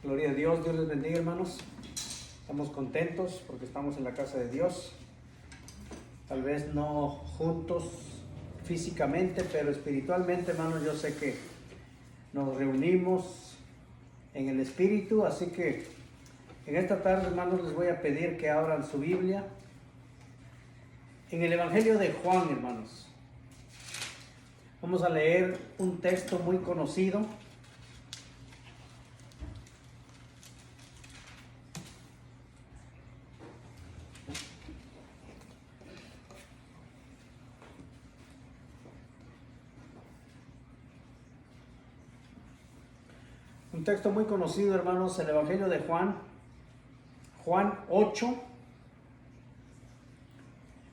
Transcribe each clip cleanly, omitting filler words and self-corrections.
Gloria a Dios, Dios les bendiga, hermanos. Estamos contentos porque estamos en la casa de Dios. Tal vez no juntos físicamente, pero espiritualmente, hermanos, yo sé que nos reunimos en el Espíritu. Así que en esta tarde, hermanos, les voy a pedir que abran su Biblia en el Evangelio de Juan, hermanos. Vamos a leer un texto muy conocido. Un texto muy conocido, hermanos, el Evangelio de Juan, Juan 8.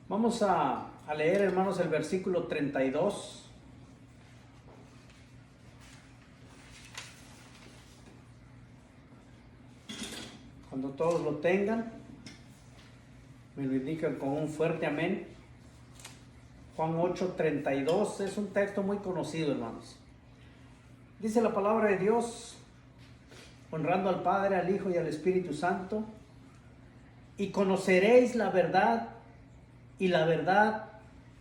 Vamos a leer, hermanos, el versículo 32. Cuando todos lo tengan, me lo indican con un fuerte amén. Juan 8, 32 es un texto muy conocido, hermanos. Dice la palabra de Dios: honrando al Padre, al Hijo y al Espíritu Santo, y conoceréis la verdad, y la verdad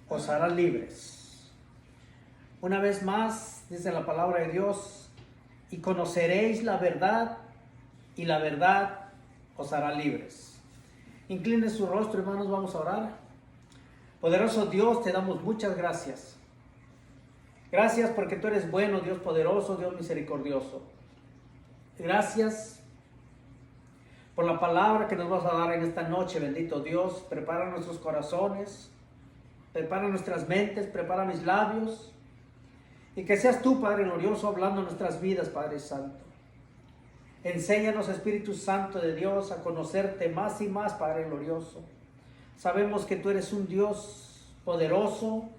os hará libres. Una vez más, dice la palabra de Dios: y conoceréis la verdad, y la verdad os hará libres. Incline su rostro, hermanos, vamos a orar. Poderoso Dios, te damos muchas gracias. Gracias porque tú eres bueno, Dios poderoso, Dios misericordioso. Gracias por la palabra que nos vas a dar en esta noche, bendito Dios. Prepara nuestros corazones, prepara nuestras mentes, prepara mis labios, y que seas tú, Padre glorioso, hablando en nuestras vidas, Padre Santo. Enséñanos, Espíritu Santo de Dios, a conocerte más y más, Padre glorioso. Sabemos que tú eres un Dios poderoso,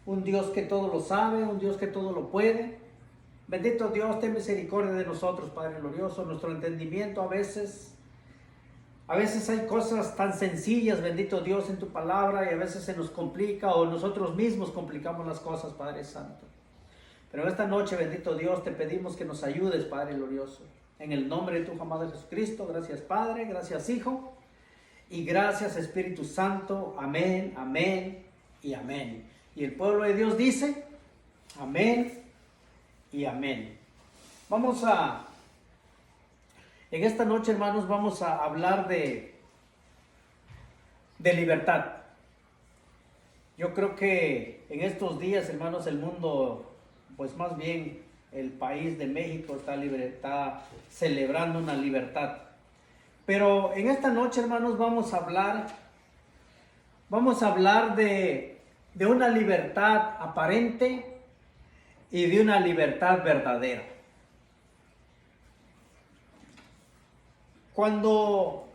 un Dios que todo lo sabe, un Dios que todo lo puede. Bendito Dios, ten misericordia de nosotros, Padre glorioso. Nuestro entendimiento a veces hay cosas tan sencillas, bendito Dios, en tu palabra, y a veces se nos complica, o nosotros mismos complicamos las cosas, Padre Santo. Pero esta noche, bendito Dios, te pedimos que nos ayudes, Padre glorioso. En el nombre de tu amado Jesucristo, gracias Padre, gracias Hijo, y gracias Espíritu Santo. Amén, amén y amén. Y el pueblo de Dios dice: amén y amén. En esta noche, hermanos, vamos a hablar de libertad. Yo creo que en estos días, hermanos, el mundo, pues más bien el país de México está celebrando una libertad. Pero en esta noche, hermanos, vamos a hablar de una libertad aparente y de una libertad verdadera. Cuando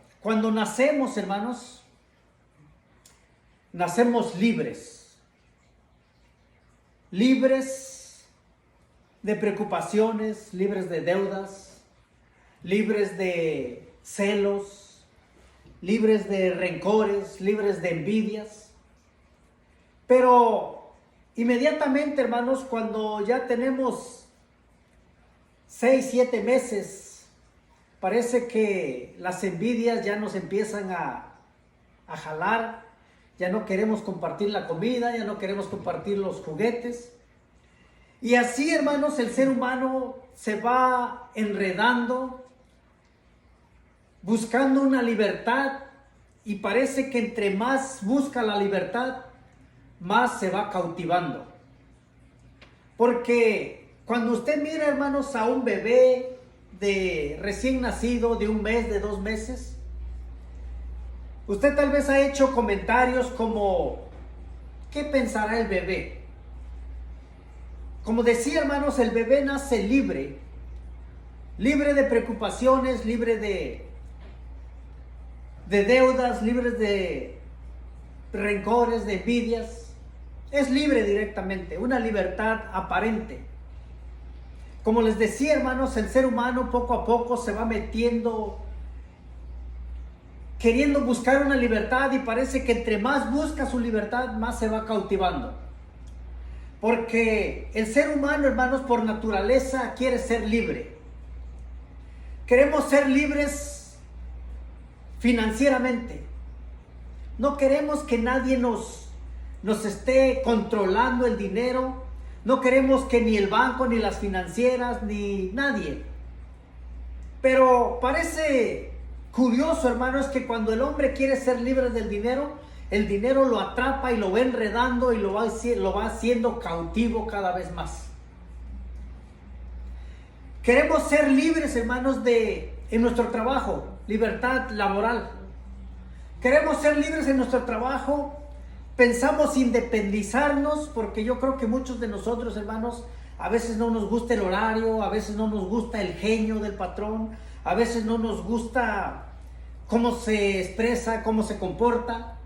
nacemos, hermanos, nacemos libres de preocupaciones, libres de deudas, libres de celos, libres de rencores, libres de envidias. Pero inmediatamente, hermanos, cuando ya tenemos 6, 7 meses, parece que las envidias ya nos empiezan a jalar. Ya no queremos compartir la comida, ya no queremos compartir los juguetes. Y así, hermanos, el ser humano se va enredando, buscando una libertad, y parece que entre más busca la libertad, más se va cautivando. Porque cuando usted mira, hermanos, a un bebé de recién nacido, de 1 mes, de 2 meses, usted tal vez ha hecho comentarios como: ¿qué pensará el bebé? Como decía, hermanos, el bebé nace libre de preocupaciones, libre de deudas, libre de rencores, de envidias. Es libre directamente, una libertad aparente. Como les decía, hermanos, el ser humano poco a poco se va metiendo, queriendo buscar una libertad, y parece que entre más busca su libertad, más se va cautivando. Porque el ser humano, hermanos, por naturaleza quiere ser libre. Queremos ser libres financieramente. No queremos que nadie nos esté controlando el dinero. No queremos que ni el banco, ni las financieras, ni nadie. Pero parece curioso, hermanos, que cuando el hombre quiere ser libre del dinero, el dinero lo atrapa y lo va enredando y lo va haciendo cautivo cada vez más. Queremos ser libres, hermanos, en nuestro trabajo, libertad laboral. Queremos ser libres en nuestro trabajo. Pensamos independizarnos, porque yo creo que muchos de nosotros, hermanos, a veces no nos gusta el horario, a veces no nos gusta el genio del patrón, a veces no nos gusta cómo se expresa, cómo se comporta,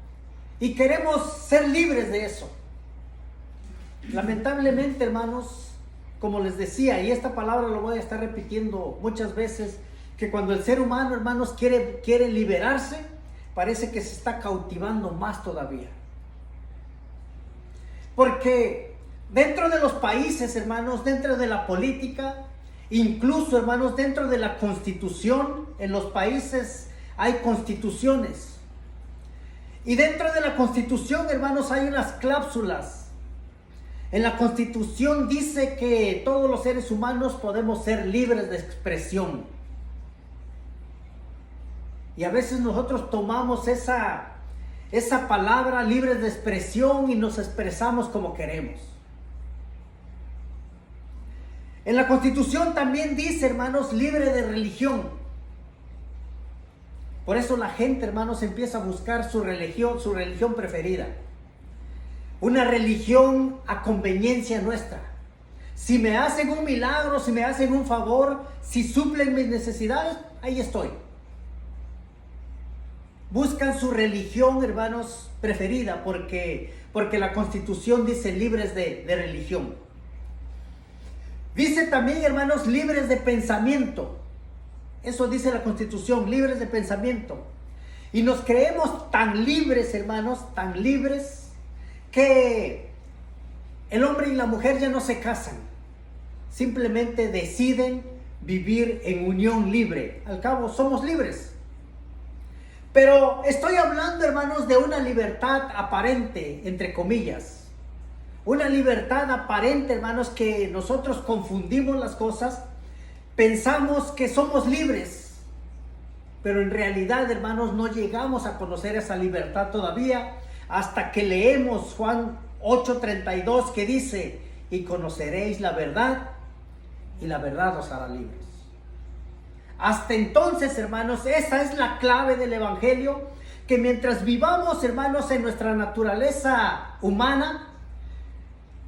y queremos ser libres de eso. Lamentablemente, hermanos, como les decía, y esta palabra lo voy a estar repitiendo muchas veces, que cuando el ser humano, hermanos, quiere liberarse, parece que se está cautivando más todavía. Porque dentro de los países, hermanos, dentro de la política, incluso, hermanos, dentro de la constitución, en los países hay constituciones. Y dentro de la constitución, hermanos, hay unas cláusulas. En la constitución dice que todos los seres humanos podemos ser libres de expresión. Y a veces nosotros tomamos esa palabra, libres de expresión, y nos expresamos como queremos. En la Constitución también dice, hermanos, libre de religión. Por eso la gente, hermanos, empieza a buscar su religión preferida. Una religión a conveniencia nuestra. Si me hacen un milagro, si me hacen un favor, si suplen mis necesidades, ahí estoy. Buscan su religión, hermanos, preferida, porque la Constitución dice libres de religión. Dice también, hermanos, libres de pensamiento. Eso dice la Constitución, libres de pensamiento. Y nos creemos tan libres, hermanos, tan libres, que el hombre y la mujer ya no se casan. Simplemente deciden vivir en unión libre. Al cabo, somos libres. Pero estoy hablando, hermanos, de una libertad aparente, entre comillas. Una libertad aparente, hermanos, que nosotros confundimos las cosas. Pensamos que somos libres. Pero en realidad, hermanos, no llegamos a conocer esa libertad todavía hasta que leemos Juan 8:32, que dice: y conoceréis la verdad, y la verdad os hará libres. Hasta entonces, hermanos, esa es la clave del evangelio, que mientras vivamos, hermanos, en nuestra naturaleza humana,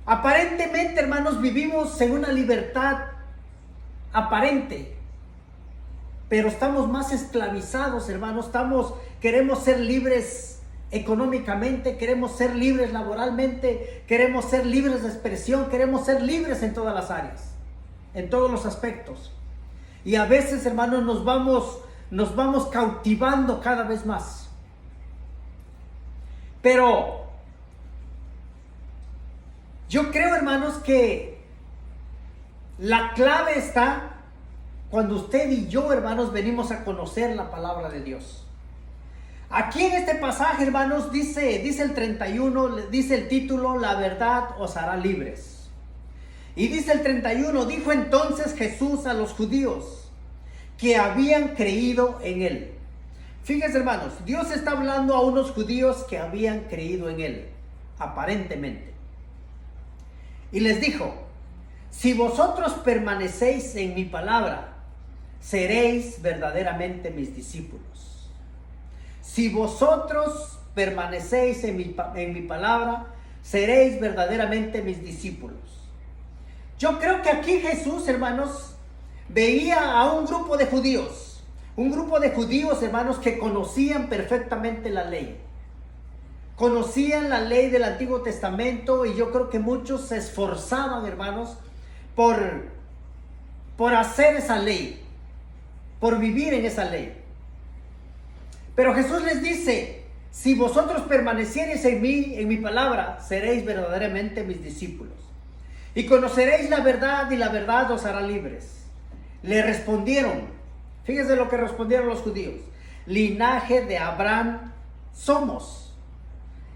aparentemente, hermanos, vivimos en una libertad aparente, pero estamos más esclavizados, hermanos. Queremos ser libres económicamente, queremos ser libres laboralmente, queremos ser libres de expresión, queremos ser libres en todas las áreas, en todos los aspectos. Y a veces, hermanos, nos vamos cautivando cada vez más. Pero yo creo, hermanos, que la clave está cuando usted y yo, hermanos, venimos a conocer la palabra de Dios. Aquí en este pasaje, hermanos, dice el 31, dice el título: la verdad os hará libres. Y dice el 31, dijo entonces Jesús a los judíos que habían creído en él. Fíjense, hermanos, Dios está hablando a unos judíos que habían creído en él, aparentemente. Y les dijo: si vosotros permanecéis en mi palabra, seréis verdaderamente mis discípulos. Si vosotros permanecéis en mi palabra, seréis verdaderamente mis discípulos. Yo creo que aquí Jesús, hermanos, veía a un grupo de judíos, hermanos, que conocían perfectamente la ley. Conocían la ley del Antiguo Testamento, y yo creo que muchos se esforzaban, hermanos, por hacer esa ley, por vivir en esa ley. Pero Jesús les dice: si vosotros permaneciereis en mí, en mi palabra, seréis verdaderamente mis discípulos. Y conoceréis la verdad, y la verdad os hará libres. Le respondieron: Fíjense lo que respondieron los judíos. Linaje de Abraham somos.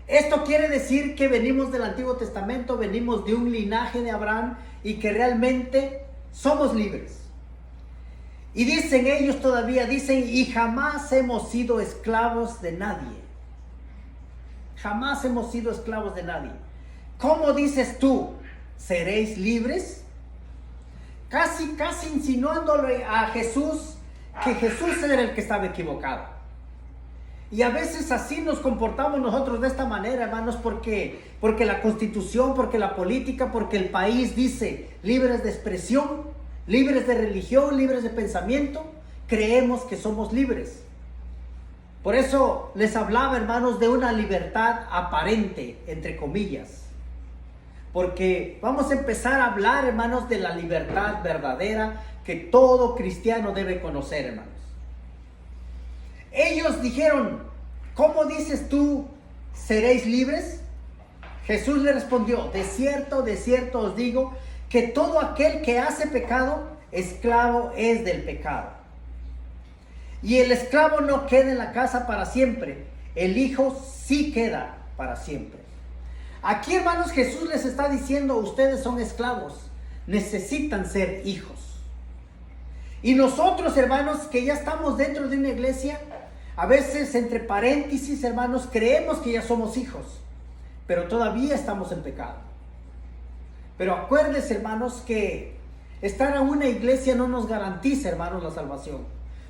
Esto quiere decir que venimos del Antiguo Testamento, venimos de un linaje de Abraham y que realmente somos libres. Y dicen ellos todavía, dicen, y jamás hemos sido esclavos de nadie. Jamás hemos sido esclavos de nadie. ¿Cómo dices tú? ¿Seréis libres? Casi insinuándole a Jesús que Jesús era el que estaba equivocado. Y a veces así nos comportamos nosotros de esta manera, hermanos, porque la Constitución, porque la política, porque el país dice libres de expresión, libres de religión, libres de pensamiento, creemos que somos libres. Por eso les hablaba, hermanos, de una libertad aparente, entre comillas. Porque vamos a empezar a hablar, hermanos, de la libertad verdadera que todo cristiano debe conocer, hermanos. Ellos dijeron, ¿cómo dices tú, seréis libres? Jesús le respondió, de cierto os digo, que todo aquel que hace pecado, esclavo es del pecado. Y el esclavo no queda en la casa para siempre, el hijo sí queda para siempre. Aquí, hermanos, Jesús les está diciendo, ustedes son esclavos, necesitan ser hijos. Y nosotros, hermanos, que ya estamos dentro de una iglesia, a veces entre paréntesis, hermanos, creemos que ya somos hijos, pero todavía estamos en pecado. Pero acuérdense, hermanos, que estar en una iglesia no nos garantiza, hermanos, la salvación.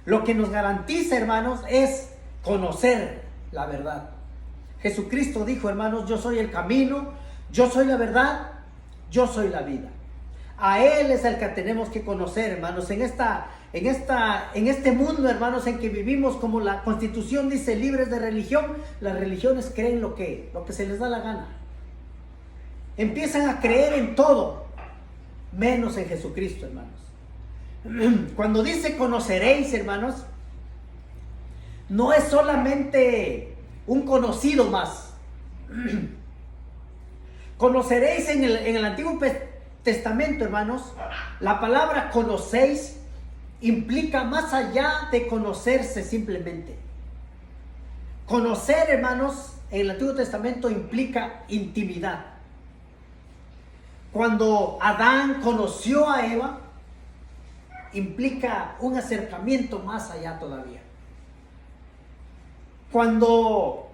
Lo que nos garantiza, hermanos, es conocer la verdad. Jesucristo dijo, hermanos, yo soy el camino, yo soy la verdad, yo soy la vida. A Él es el que tenemos que conocer, hermanos, en este mundo, hermanos, en que vivimos, como la Constitución dice, libres de religión. Las religiones creen lo que se les da la gana. Empiezan a creer en todo, menos en Jesucristo, hermanos. Cuando dice conoceréis, hermanos, no es solamente un conocido más. Conoceréis en el Antiguo Testamento, hermanos, la palabra conocéis implica más allá de conocerse simplemente. Conocer, hermanos, en el Antiguo Testamento implica intimidad. Cuando Adán conoció a Eva, implica un acercamiento más allá todavía. Cuando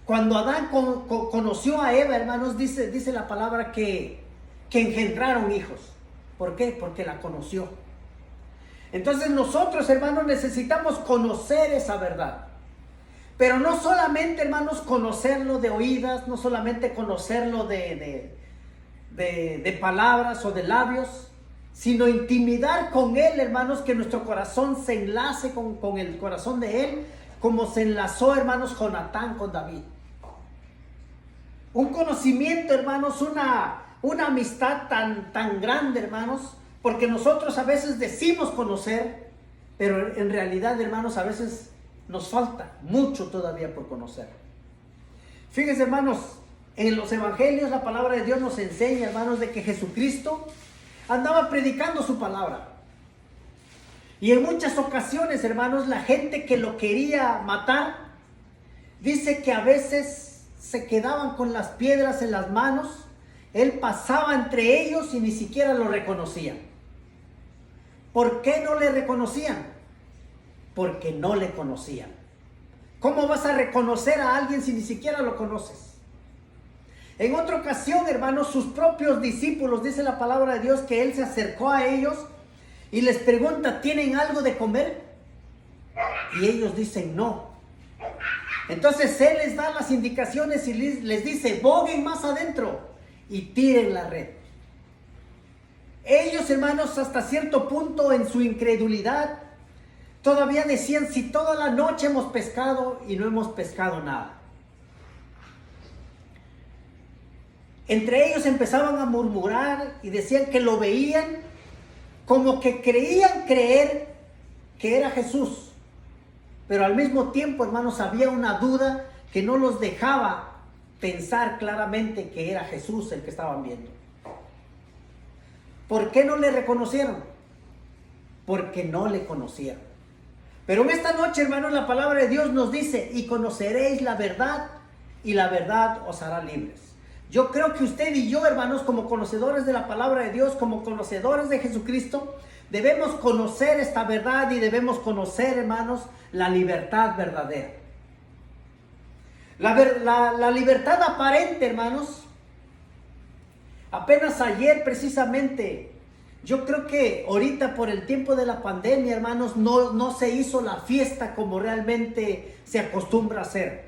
Adán conoció a Eva, hermanos, dice la palabra que engendraron hijos. ¿Por qué? Porque la conoció. Entonces nosotros, hermanos, necesitamos conocer esa verdad. Pero no solamente, hermanos, conocerlo de oídas, no solamente conocerlo de palabras o de labios, sino intimidar con Él, hermanos, que nuestro corazón se enlace con el corazón de Él, como se enlazó, hermanos, Jonatán con David. Un conocimiento, hermanos, una amistad tan grande, hermanos, porque nosotros a veces decimos conocer, pero en realidad, hermanos, a veces nos falta mucho todavía por conocer. Fíjense, hermanos, en los evangelios la palabra de Dios nos enseña, hermanos, de que Jesucristo andaba predicando su palabra. Y en muchas ocasiones, hermanos, la gente que lo quería matar, dice que a veces se quedaban con las piedras en las manos. Él pasaba entre ellos y ni siquiera lo reconocían. ¿Por qué no le reconocían? Porque no le conocían. ¿Cómo vas a reconocer a alguien si ni siquiera lo conoces? En otra ocasión, hermanos, sus propios discípulos, dice la palabra de Dios, que Él se acercó a ellos y les pregunta, ¿tienen algo de comer? Y ellos dicen no. Entonces Él les da las indicaciones y les dice, boguen más adentro y tiren la red. Ellos, hermanos, hasta cierto punto en su incredulidad, todavía decían, si toda la noche hemos pescado y no hemos pescado nada. Entre ellos empezaban a murmurar y decían que lo veían, como que creían creer que era Jesús. Pero al mismo tiempo, hermanos, había una duda que no los dejaba pensar claramente que era Jesús el que estaban viendo. ¿Por qué no le reconocieron? porque no le conocieron. Pero en esta noche, hermanos, la palabra de Dios nos dice, y conoceréis la verdad, y la verdad os hará libres. Yo creo que usted y yo, hermanos, como conocedores de la palabra de Dios, como conocedores de Jesucristo, debemos conocer esta verdad y debemos conocer, hermanos, la libertad verdadera. La libertad aparente, hermanos, apenas ayer precisamente, yo creo que ahorita por el tiempo de la pandemia, hermanos, no se hizo la fiesta como realmente se acostumbra a hacer.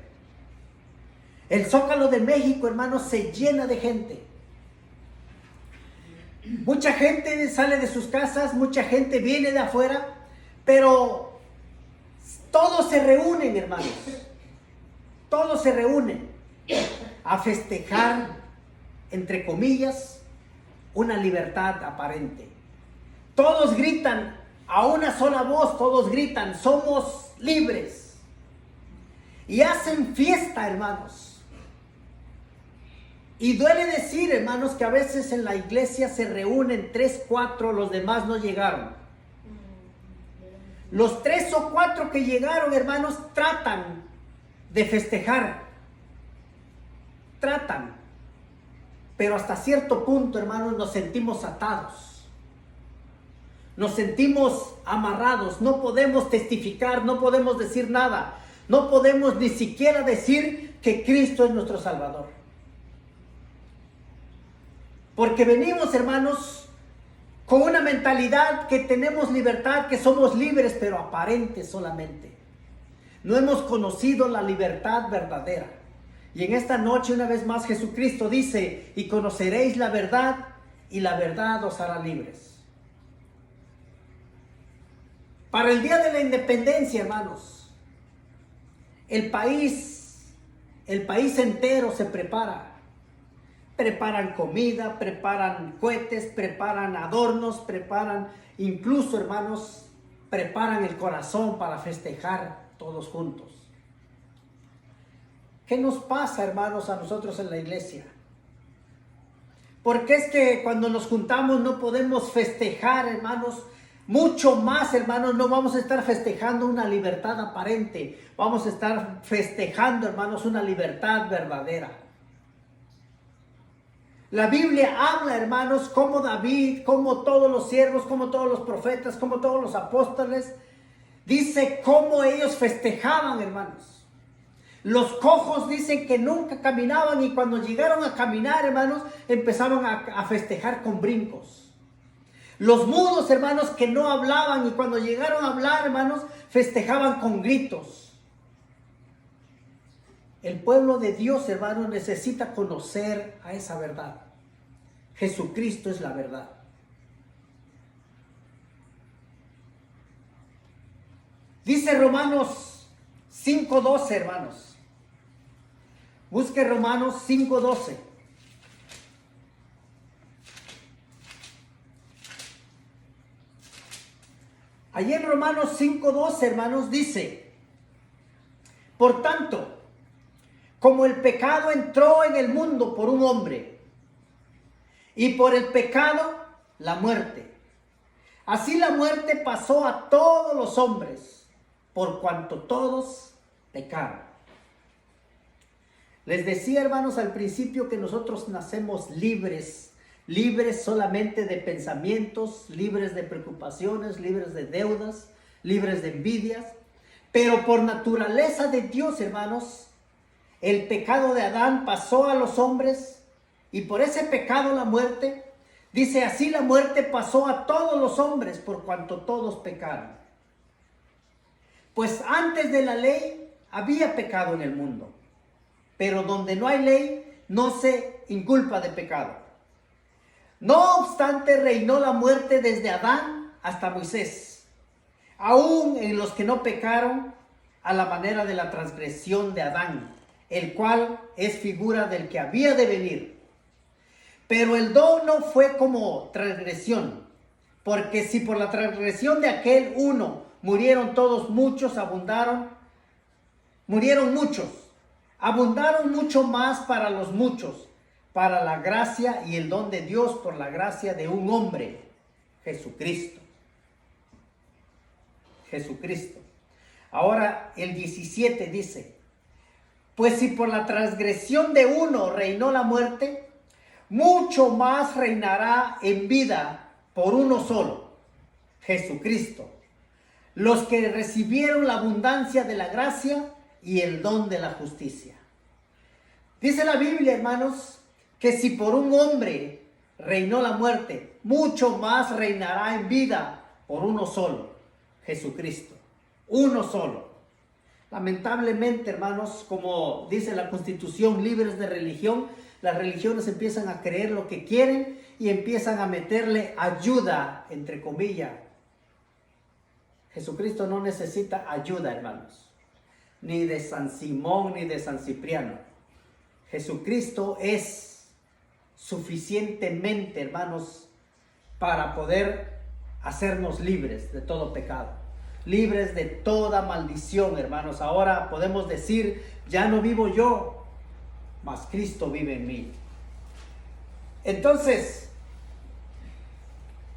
El Zócalo de México, hermanos, se llena de gente. Mucha gente sale de sus casas, mucha gente viene de afuera, pero todos se reúnen, hermanos. Todos se reúnen a festejar, entre comillas, una libertad aparente. Todos gritan a una sola voz, todos gritan, somos libres. Y hacen fiesta, hermanos. Y duele decir, hermanos, que a veces en la iglesia se reúnen 3, 4, los demás no llegaron. Los 3 o 4 que llegaron, hermanos, tratan de festejar. Tratan. Pero hasta cierto punto, hermanos, nos sentimos atados. Nos sentimos amarrados. No podemos testificar, no podemos decir nada. No podemos ni siquiera decir que Cristo es nuestro Salvador. Porque venimos, hermanos, con una mentalidad que tenemos libertad, que somos libres, pero aparente solamente. No hemos conocido la libertad verdadera. Y en esta noche, una vez más, Jesucristo dice, y conoceréis la verdad, y la verdad os hará libres. Para el día de la independencia, hermanos, el país entero se prepara. Preparan comida, preparan cohetes, preparan adornos, preparan, incluso, hermanos, preparan el corazón para festejar todos juntos. ¿Qué nos pasa, hermanos, a nosotros en la iglesia? Porque es que cuando nos juntamos no podemos festejar, hermanos, mucho más, hermanos, no vamos a estar festejando una libertad aparente, vamos a estar festejando, hermanos, una libertad verdadera. La Biblia habla, hermanos, como David, como todos los siervos, como todos los profetas, como todos los apóstoles, dice cómo ellos festejaban, hermanos. Los cojos dicen que nunca caminaban y cuando llegaron a caminar, hermanos, empezaron a festejar con brincos. Los mudos, hermanos, que no hablaban y cuando llegaron a hablar, hermanos, festejaban con gritos. El pueblo de Dios, hermanos, necesita conocer a esa verdad. Jesucristo es la verdad. Dice Romanos 5:12, hermanos. Busque Romanos 5:12. Allí en Romanos 5:12, hermanos, dice, por tanto, como el pecado entró en el mundo por un hombre, y por el pecado la muerte, así la muerte pasó a todos los hombres, por cuanto todos pecaron. Les decía, hermanos, al principio que nosotros nacemos libres, libres solamente de pensamientos, libres de preocupaciones, libres de deudas, libres de envidias, pero por naturaleza de Dios, hermanos, el pecado de Adán pasó a los hombres y por ese pecado la muerte. Dice, así la muerte pasó a todos los hombres por cuanto todos pecaron. Pues antes de la ley había pecado en el mundo, pero donde no hay ley no se inculpa de pecado. No obstante, reinó la muerte desde Adán hasta Moisés, aún en los que no pecaron a la manera de la transgresión de Adán, el cual es figura del que había de venir. Pero el don no fue como transgresión, porque si por la transgresión de aquel uno murieron todos, murieron muchos, abundaron mucho más para los muchos, para la gracia y el don de Dios por la gracia de un hombre, Jesucristo. Jesucristo. Ahora el 17 dice, pues si por la transgresión de uno reinó la muerte, mucho más reinará en vida por uno solo, Jesucristo, los que recibieron la abundancia de la gracia y el don de la justicia. Dice la Biblia, hermanos, que si por un hombre reinó la muerte, mucho más reinará en vida por uno solo, Jesucristo. Uno solo. Lamentablemente, hermanos, como dice la Constitución, libres de religión, las religiones empiezan a creer lo que quieren y empiezan a meterle ayuda, entre comillas. Jesucristo no necesita ayuda, hermanos, ni de San Simón ni de San Cipriano. Jesucristo es suficientemente, hermanos, para poder hacernos libres de todo pecado, libres de toda maldición, hermanos. Ahora podemos decir, ya no vivo yo, mas Cristo vive en mí. Entonces,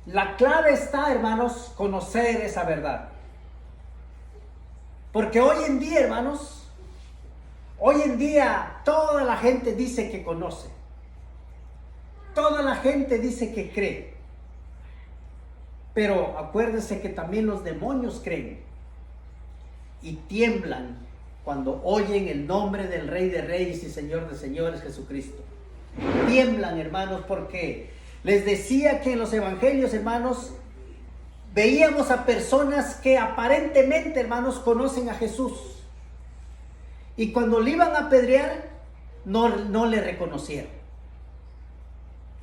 la clave está, hermanos, conocer esa verdad. Porque hoy en día, hermanos, hoy en día toda la gente dice que conoce. Toda la gente dice que cree. Pero acuérdense que también los demonios creen y tiemblan cuando oyen el nombre del Rey de Reyes y Señor de Señores, Jesucristo. Tiemblan, hermanos, porque les decía que en los evangelios, hermanos, veíamos a personas que aparentemente, hermanos, conocen a Jesús. Y cuando le iban a apedrear, no le reconocieron.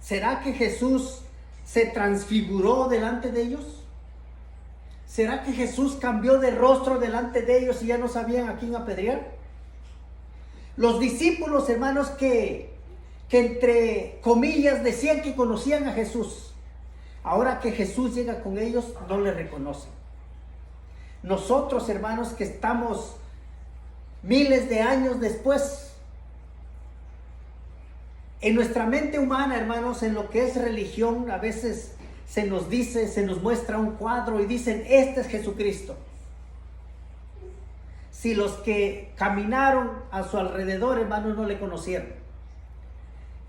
¿Será que Jesús se transfiguró delante de ellos? ¿Será que Jesús cambió de rostro delante de ellos y ya no sabían a quién apedrear? Los discípulos, hermanos, que entre comillas decían que conocían a Jesús, ahora que Jesús llega con ellos, no le reconocen. Nosotros, hermanos, que estamos miles de años después, en nuestra mente humana, hermanos, en lo que es religión, a veces se nos dice, se nos muestra un cuadro y dicen, este es Jesucristo. Si los que caminaron a su alrededor, hermanos, no le conocieron,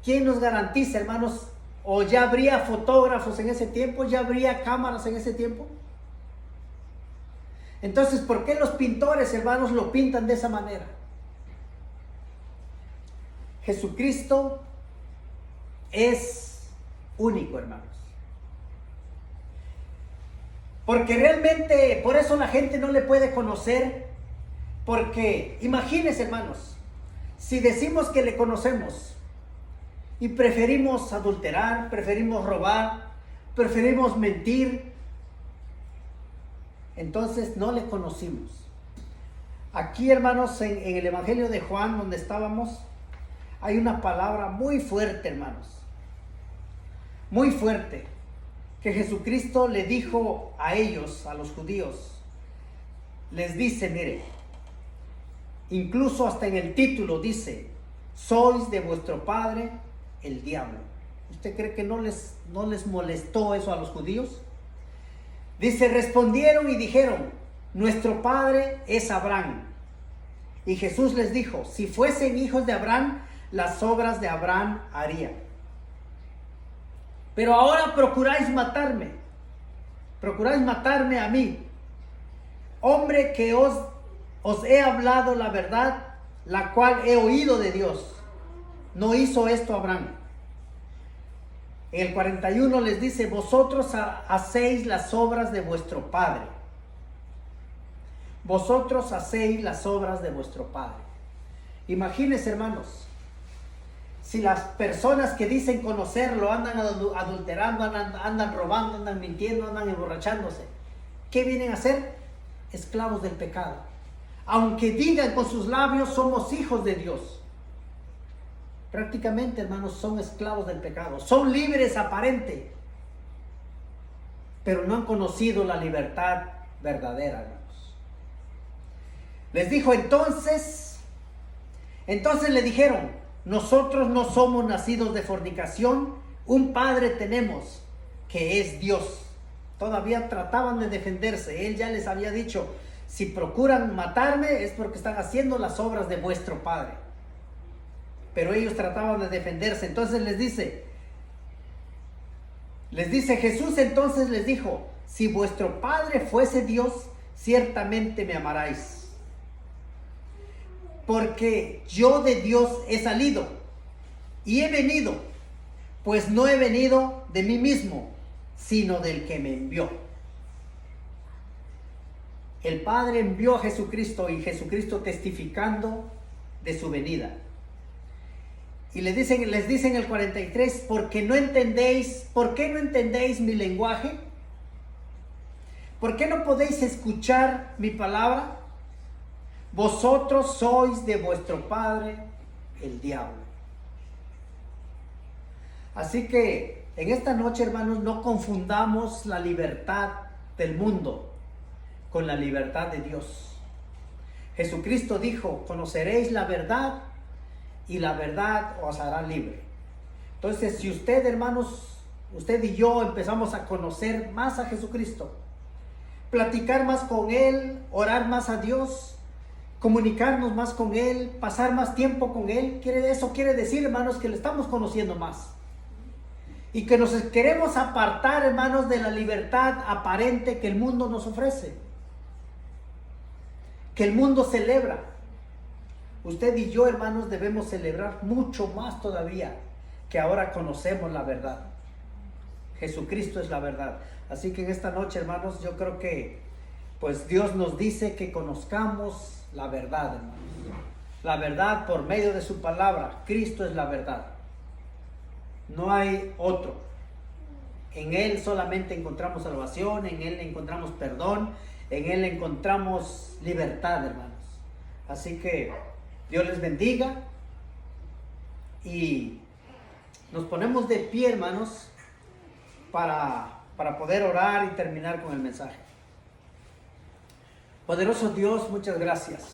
¿quién nos garantiza, hermanos? ¿O ya habría fotógrafos en ese tiempo? ¿Ya habría cámaras en ese tiempo? Entonces, ¿por qué los pintores, hermanos, lo pintan de esa manera? Jesucristo es único, hermanos. Porque realmente, por eso la gente no le puede conocer. Porque, imagínense, hermanos, si decimos que le conocemos y preferimos adulterar, preferimos robar, preferimos mentir, entonces no le conocimos. Aquí, hermanos, en el Evangelio de Juan, donde estábamos, hay una palabra muy fuerte, hermanos, muy fuerte, que Jesucristo le dijo a ellos, a los judíos. Les dice, mire, incluso hasta en el título dice, sois de vuestro padre el diablo. ¿Usted cree que no les molestó eso a los judíos? Dice, respondieron y dijeron, nuestro padre es Abraham. Y Jesús les dijo, si fuesen hijos de Abraham, las obras de Abraham harían. Pero ahora procuráis matarme a mí, hombre que os he hablado la verdad, la cual he oído de Dios. No hizo esto Abraham. En el 41 les dice, vosotros hacéis las obras de vuestro padre. Vosotros hacéis las obras de vuestro padre. Imagínense, hermanos, si las personas que dicen conocerlo andan adulterando, andan robando, andan mintiendo, andan emborrachándose, ¿qué vienen a hacer? Esclavos del pecado. Aunque digan con sus labios, somos hijos de Dios. Prácticamente, hermanos, son esclavos del pecado. Son libres aparente, pero no han conocido la libertad verdadera, hermanos. Les dijo entonces le dijeron, nosotros no somos nacidos de fornicación, un padre tenemos, que es Dios. Todavía trataban de defenderse. Él ya les había dicho, si procuran matarme es porque están haciendo las obras de vuestro padre. Pero ellos trataban de defenderse. Entonces les dice Jesús, entonces les dijo, si vuestro Padre fuese Dios, ciertamente me amaráis. Porque yo de Dios he salido y he venido, pues no he venido de mí mismo, sino del que me envió. El Padre envió a Jesucristo y Jesucristo testificando de su venida. Y les dice en el 43, ¿por qué no entendéis mi lenguaje? ¿Por qué no podéis escuchar mi palabra? Vosotros sois de vuestro padre, el diablo. Así que en esta noche, hermanos, no confundamos la libertad del mundo con la libertad de Dios. Jesucristo dijo, conoceréis la verdad y la verdad os hará libre. Entonces, si usted, hermanos, usted y yo empezamos a conocer más a Jesucristo, platicar más con Él, orar más a Dios, comunicarnos más con Él, pasar más tiempo con Él, eso quiere decir, hermanos, que le estamos conociendo más. Y que nos queremos apartar, hermanos, de la libertad aparente que el mundo nos ofrece, que el mundo celebra. Usted y yo, hermanos, debemos celebrar mucho más todavía, que ahora conocemos la verdad. Jesucristo es la verdad. Así que en esta noche, hermanos, yo creo que pues Dios nos dice que conozcamos la verdad, hermanos. La verdad por medio de su palabra. Cristo es la verdad. No hay otro. En Él solamente encontramos salvación, en Él encontramos perdón, en Él encontramos libertad, hermanos. Así que Dios les bendiga y nos ponemos de pie, hermanos, para poder orar y terminar con el mensaje. Poderoso Dios, muchas gracias.